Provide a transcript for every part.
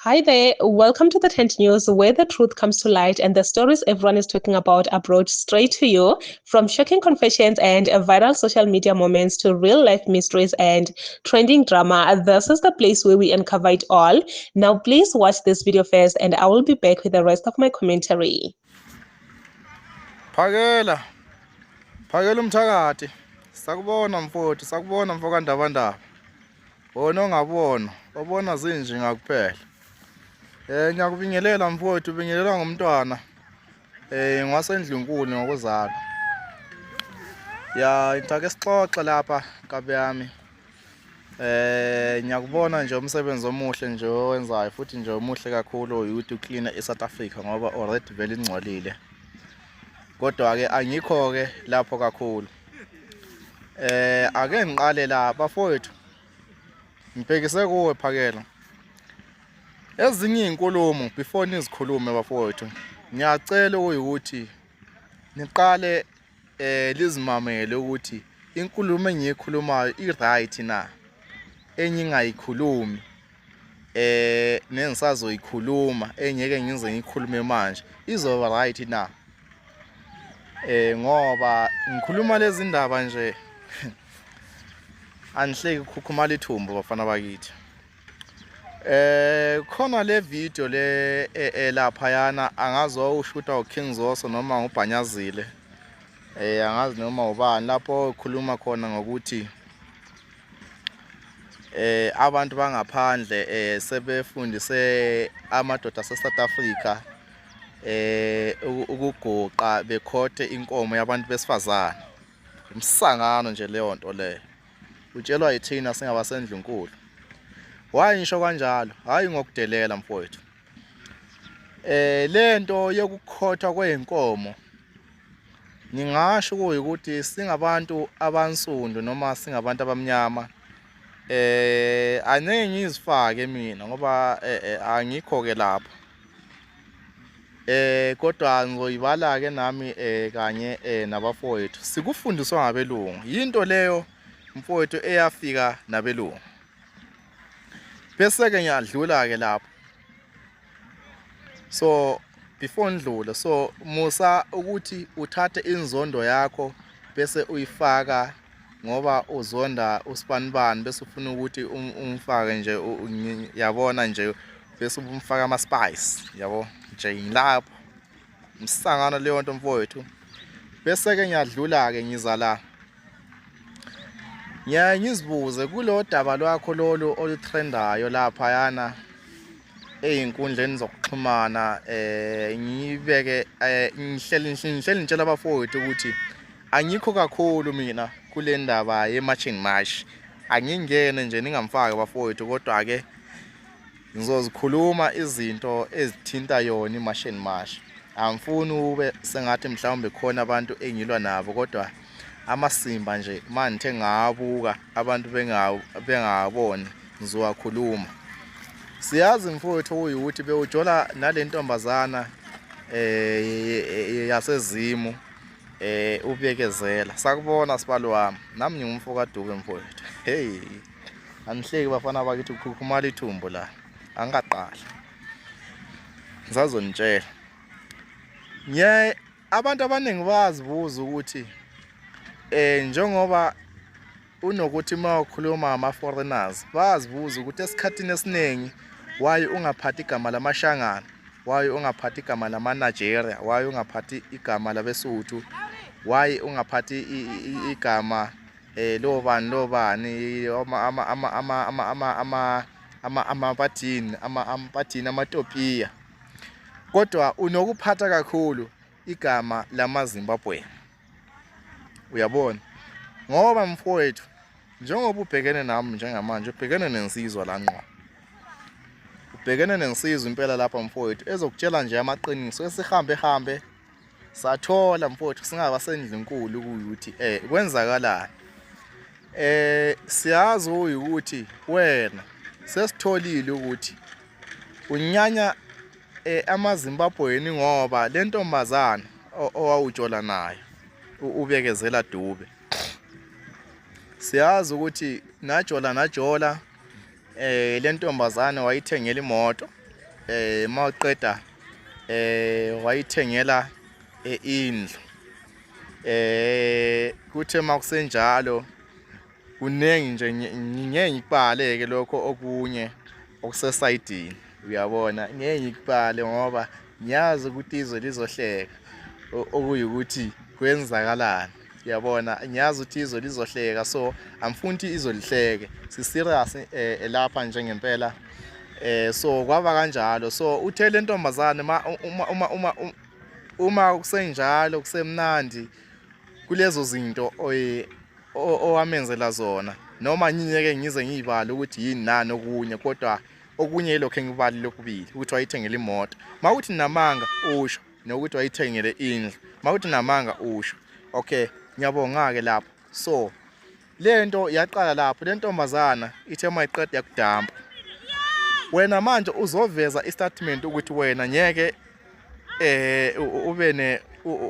Hi there, welcome to the Tent News, where the truth comes to light and the stories everyone is talking about are brought straight to you. From shocking confessions and viral social media moments to real life mysteries and trending drama, this is the place where we uncover it all. Now, please watch this video first, and I will be back with the rest of my commentary. Phakela umthakathi sakubona mfowethu sakubona mfoka ndabandaba wona ongabona wabona zinjinga kuphela ngiyakubingelela mfowethu ubingelela ngomntwana ngwasendlunkulu ngokuzalwa ngitake sixoxe lapha Nkabi yami ngiyakubona nje umsebenzi omuhle nje owenzayo futhi nje omuhle kakhulu ukuthi uclean eSouth Africa ngoba already vele ingcolile kodwa ke angikho ke lapho kakhulu ake ngiqale la bafowethu ngibhekise kuwe Phakela ezinye izinkulumo before nizikhulume bafowethu ngiyacela ukuthi niqale lizimamele ukuthi inkulumo engiyikhulumayo i-right na enye ingayikhulumi nengisazoyikhuluma engeke ngize ngikhulume manje izoba right na ngoba ngikhuluma lezi ndaba nje anihleki ukukhukhumala ithumbu bafana bakithi khona le video le lapha yana angazi ushuta uKing Zoso noma uBhanyazile angazi noma ubani lapho ukhuluma khona ngokuthi abantu bangaphandle sebefundise amadoda ase-South Africa ukugoqa bekhothe inkomo yabantu besifazana umsangano nje leyo nto leyo utshelwa yithina singabasendlunkulu waye ngisho kanjalo hayi ngokudelela mfowethu lento yokukhothwa kweinkomo ngingasho ukuthi singabantu abansundu noma singabantu abamnyama angeke ngizifake mina ngoba angikho ke lapho kodwa ngizoyibala ke nami kanye nabafowethu sikufundiswa ngabelungu into leyo mfowethu eyafika nabelungu bese ke ngiyadlula ke lapho so before ndlule so musa ukuthi uthathe inzondo yakho bese uyifaka ngoba uzonda usibanibani bese ufuna ukuthi umfake nje yabona nje bese umfaka ama spice yabo nje ngilapho umsangano leyo nto mfowethu bese ke ngiyadlula ke ngiza la ngizibuze kulo daba lwakho lolu olutrendayo lapha yana einkundleni zokuxhumana ngibeke ngihleli ngitshela abafowethu ukuthi angikho kakhulu mina kule ndaba ye-marching march angingene nje ningamfaki abafowethu kodwa ke ngizozikhuluma izinto ezithinta yona i-marching march angifuni ube sengathi mhlawumbe khona abantu engilwa nabo kodwa amasimba nje manje ngabuka abantu bengaboni ngizowakhuluma siyazi mfowethu ukuthi bewujola nalentombazana yasezimu ubekezela sakubona sibalo wami nami ngingumfoka Dube mfowethu hey anihleki bafana bakithi ukukhukhumala ithumbu la angaqala ngizazonitshela abantu abaningi bazibuza ukuthi njengoba unokuthi mawukhuluma ama-foreigners bazibuza ukuthi esikhathini esiningi why ungaphathi igama lamashangana why ungaphathi igama lama-Nigeria why ungaphathi igama labesuthu why ungaphathi igama lobani amapathini amatopiya kodwa unokuphatha kakhulu igama lamaZimbabwe uyabona ngoba mfowethu njengoba ubhekene nami njengamanje ubhekene nensizwa la ngqo ubhekene nensizwa impela lapha mfowethu ezokutshela nje amaqiniso esihambe sathola mfowethu singaba sendlunkulu ukuthi kwenzakalani siyazi ukuthi wena sesitholile ukuthi unyanya amaZimbabweni ngoba lentombazana owawutshola nayo ubekezela Dube siyazi ukuthi najola le ntombazane wayithengela imoto mawuqeda wayithengela indlu kuthe makusenjalo kunengi nje ngeke ngikubale ke lokho okunye okusesayidini uyabona ngeke ngikubale ngoba ngiyazi ukuthi izwe lizohleka okuyukuthi kwenzakalani uyabona ngiyazi ukuthi izwe lizohleka so amfuni ukuthi izwe lihleke si serious lapha nje ngempela so kwaba kanjalo so uthe le ntombazane uma kusenjalo kusemnandi kulezo zinto owamenzela zona noma nginyeke ngize ngiyibala ukuthi yini nani okunye kodwa okunye yilokho engibali lokubili ukuthi wayithengele imoto mawuthi namanga usho nokuthi wayithengele indlu mawuthi namanga usho okay ngiyabonga ke lapho so lento yaqala lapho le ntombazana ithe mayiqeda yakudampa wena manje uzoveza istatement ukuthi wena ngeke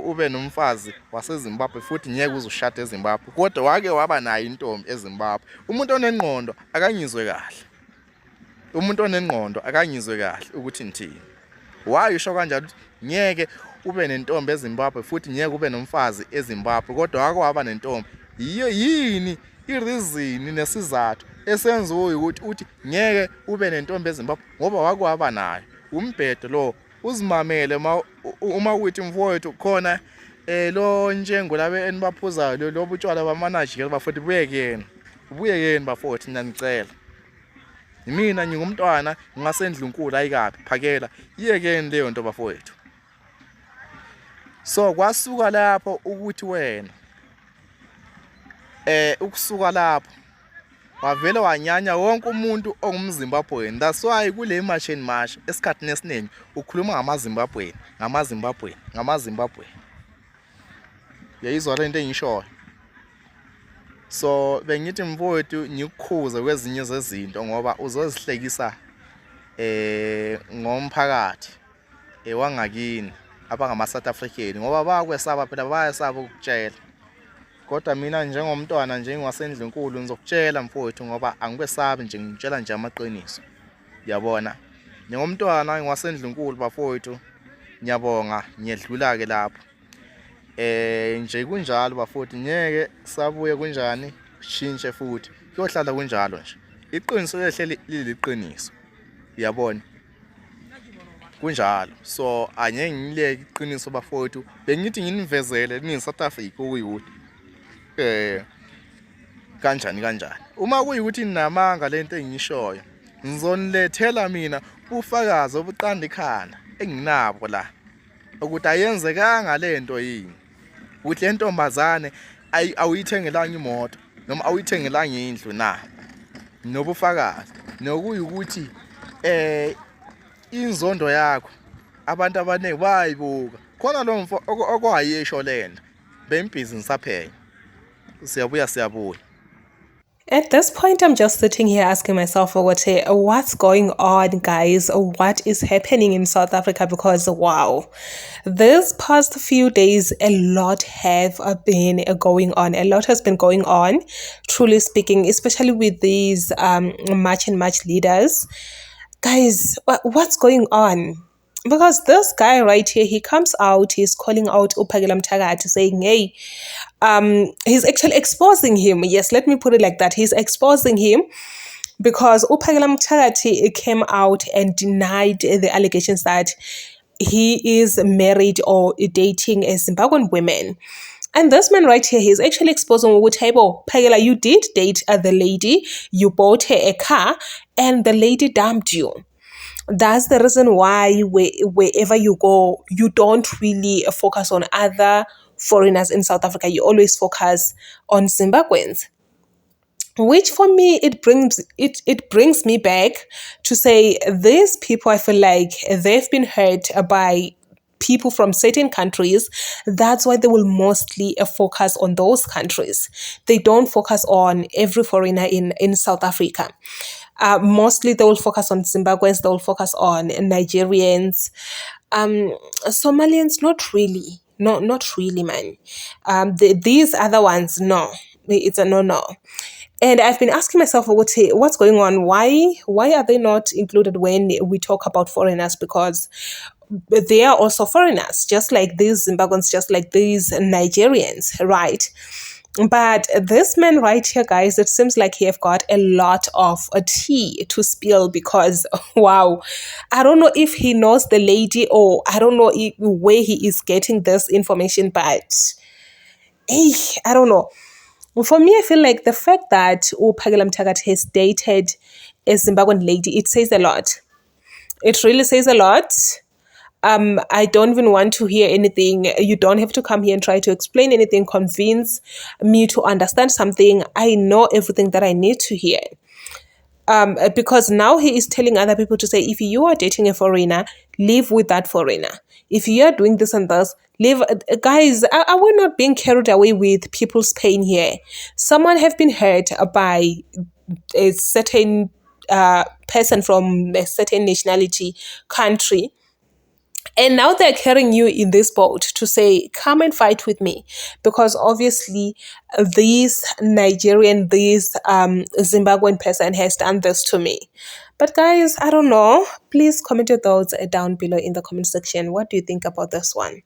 ube nomfazi waseZimbabwe futhi ngeke uzushada eZimbabwe kodwa wake waba nayo intombi eZimbabwe umuntu onengqondo akangizwe kahle ukuthi ngithini wayisho kanjalo ngeke ube nentombi eZimbabwe futhi ngeke ube nomfazi eZimbabwe kodwa wake waba nentombi yini ireason nesizathu esenza ukuthi uthi ngeke ube nentombi eZimbabwe ngoba wake waba nayo umbhedo lo uzimamele uma uthi mfowethu khona lo njengo labe enibaphuzayo lo butshwala bamanajikela bafuthi buyekeni bafowethu ngiyanicela mina ngingumntwana ngasendlunkulu ayikabi phakela iyekeni leyo nto bafowethu so kwasuka lapho ukuthi wena ukusuka lapho wavela wanyanya wonke umuntu ongumZimbabwean that's why kule march and march esikhathini esiningi ukhuluma ngamaZimbabwe yayizwa lento engishoyo so bengithi mfowethu ngikukhuze kwezinye zezinto ngoba uzozihlekisa ngomphakathi wangakini abangama South African ngoba bayakwesaba phela bayasaba ukutshela kodwa mina njengomntwana nje ngwasendlunkulu ngizokutshela mfowethu ngoba angikwesabi nje ngitshela nje amaqiniso uyabona njengomntwana ngwasendlunkulu bafowethu ngiyabonga ngiyedlula ke lapho nje kunjalo bafowethu ngeke sabuye kunjani shintshe futhi kuyohlala kunjalo nje iqiniso lehle liliqiniso uyabona kunjalo so angeke ngileke iqiniso bafowethu bengithi nginivezele ni South Africa ukuyuthi kanjani uma kuyukuthi ninamanga lento engishoyo ngizonilethela mina ufakazi obuqanda ikhanda enginabo la ukuthi ayenzekanga lento yini ukuthi le ntombazane awuyithengelanga imoto noma awuyithengelanga indlu na nobufakazi nokuyukuthi inzondo yakho abantu abaningi bayibuka khona lo mfo okwayisho lena bembhizinisi aphenya siyabuya. At this point, I'm just sitting here asking myself, what's going on, guys? What is happening in South Africa? Because, wow, these past few days, a lot have been going on. A lot has been going on, truly speaking, especially with these March and March leaders. Guys, what's going on? Because this guy right here, he comes out, he's calling out Uphakela Mthakathi, saying, hey, he's actually exposing him. Yes, let me put it like that. He's exposing him because Uphakela Mthakathi came out and denied the allegations that he is married or dating a Zimbabwean woman. And this man right here, he's actually exposing Phakela, you did date the lady, you bought her a car, and the lady dumped you. That's the reason why wherever you go, you don't really focus on other foreigners in South Africa. You always focus on Zimbabweans. Which for me, it brings me back to say these people, I feel like they've been hurt by people from certain countries. That's why they will mostly focus on those countries. They don't focus on every foreigner in South Africa. Mostly they will focus on Zimbabweans, they will focus on Nigerians. Somalians, not really. Not really, man. These other ones, no. It's a no. And I've been asking myself, what's going on? Why are they not included when we talk about foreigners? Because they are also foreigners, just like these Zimbabweans, just like these Nigerians, right? But this man right here, guys, it seems like he have got a lot of tea to spill because, wow, I don't know if he knows the lady or I don't know where he is getting this information, but hey, I don't know. For me, I feel like the fact that Upagela Mthakat has dated a Zimbabwean lady, it says a lot. It really says a lot. I don't even want to hear anything. You don't have to come here and try to explain anything, convince me to understand something. I know everything that I need to hear. Because now he is telling other people to say, if you are dating a foreigner, live with that foreigner. If you are doing this and this, live. Guys, are we not being carried away with people's pain here? Someone have been hurt by a certain person from a certain nationality, country, and now they're carrying you in this boat to say, come and fight with me. Because obviously, this Zimbabwean person has done this to me. But guys, I don't know. Please comment your thoughts down below in the comment section. What do you think about this one?